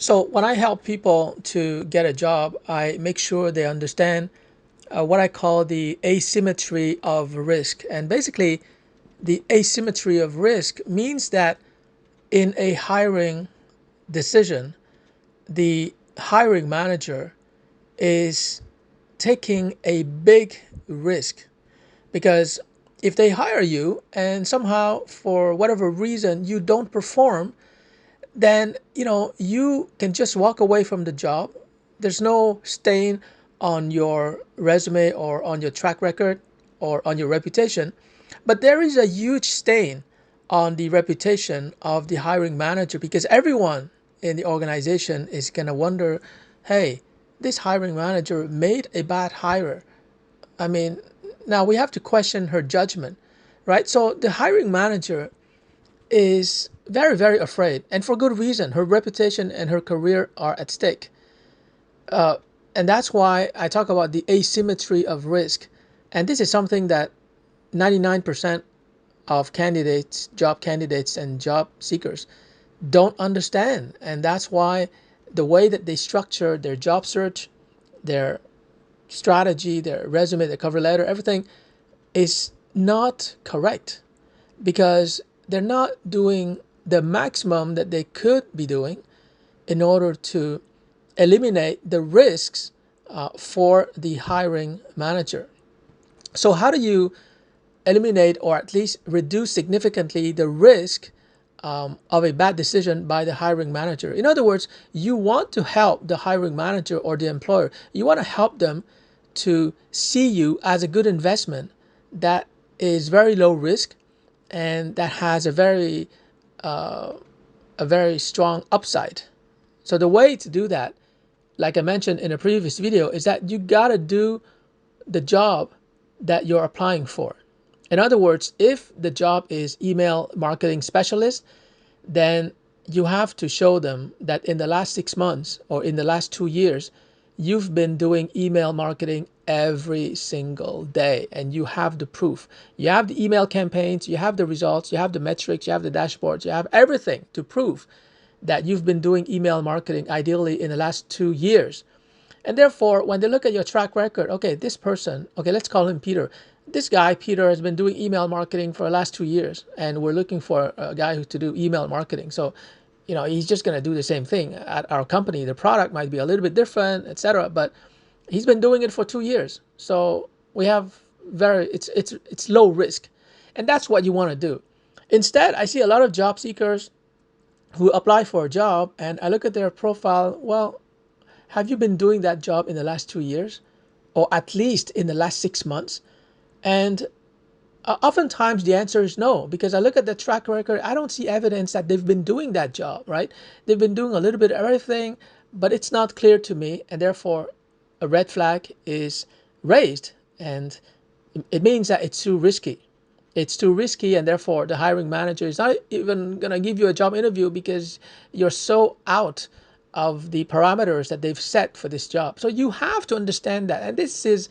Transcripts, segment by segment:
So when I help people to get a job, I make sure they understand what I call the asymmetry of risk. And basically, the asymmetry of risk means that in a hiring decision, the hiring manager is taking a big risk because if they hire you and somehow for whatever reason you don't perform, then you can just walk away from the job. There's no stain on your resume or on your track record or on your reputation, but there is a huge stain on the reputation of the hiring manager because everyone in the organization is going to wonder, hey, this hiring manager made a bad hire. I mean, now we have to question her judgment, right? So the hiring manager is very, very afraid, and for good reason. Her reputation and her career are at stake. And that's why I talk about the asymmetry of risk. And this is something that 99% of candidates, job candidates, and job seekers don't understand. And that's why the way that they structure their job search, their strategy, their resume, their cover letter, everything is not correct because they're not doing the maximum that they could be doing in order to eliminate the risks for the hiring manager. So, how do you eliminate or at least reduce significantly the risk of a bad decision by the hiring manager? In other words, you want to help the hiring manager or the employer, you want to help them to see you as a good investment that is very low risk and that has a very strong upside. So the way to do that, like I mentioned in a previous video, is that you gotta do the job that you're applying for. In other words, if the job is email marketing specialist, then you have to show them that in the last 6 months or in the last 2 years, you've been doing email marketing every single day and you have the proof. You have the email campaigns, you have the results, you have the metrics, you have the dashboards, you have everything to prove that you've been doing email marketing ideally in the last 2 years. And therefore, when they look at your track record, okay, this person, okay, let's call him Peter. This guy, Peter, has been doing email marketing for the last 2 years, and we're looking for a guy who to do email marketing. So, he's just going to do the same thing at our company. The product might be a little bit different, etc. But he's been doing it for 2 years. So we have it's low risk, and that's what you want to do. Instead, I see a lot of job seekers who apply for a job, and I look at their profile. Well, have you been doing that job in the last 2 years, or at least in the last 6 months? And oftentimes the answer is no, because I look at the track record, I don't see evidence that they've been doing that job, right? They've been doing a little bit of everything, but it's not clear to me, and therefore a red flag is raised, and it means that it's too risky. It's too risky, and therefore the hiring manager is not even going to give you a job interview because you're so out of the parameters that they've set for this job. So you have to understand that. And this is,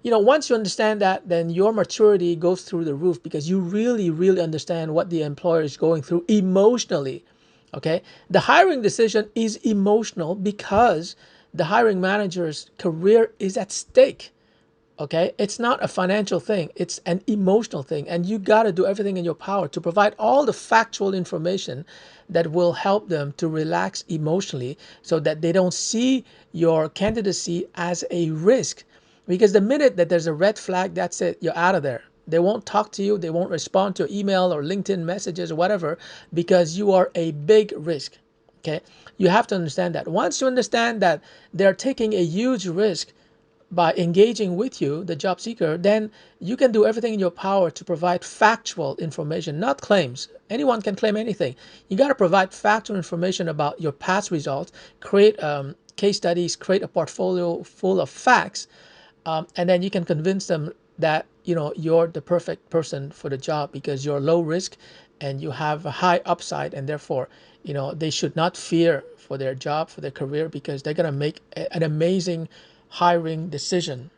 once you understand that, then your maturity goes through the roof because you really, really understand what the employer is going through emotionally. Okay. The hiring decision is emotional because the hiring manager's career is at stake. Okay, it's not a financial thing, it's an emotional thing, and you got to do everything in your power to provide all the factual information that will help them to relax emotionally so that they don't see your candidacy as a risk. Because the minute that there's a red flag, that's it, you're out of there. They won't talk to you, they won't respond to email or LinkedIn messages or whatever, because you are a big risk. Okay, you have to understand that. Once you understand that they're taking a huge risk by engaging with you, the job seeker, then you can do everything in your power to provide factual information, not claims. Anyone can claim anything. You got to provide factual information about your past results, create case studies, create a portfolio full of facts, and then you can convince them that you're the perfect person for the job because you're low risk and you have a high upside, and therefore they should not fear for their job, for their career, because they're going to make an amazing hiring decision.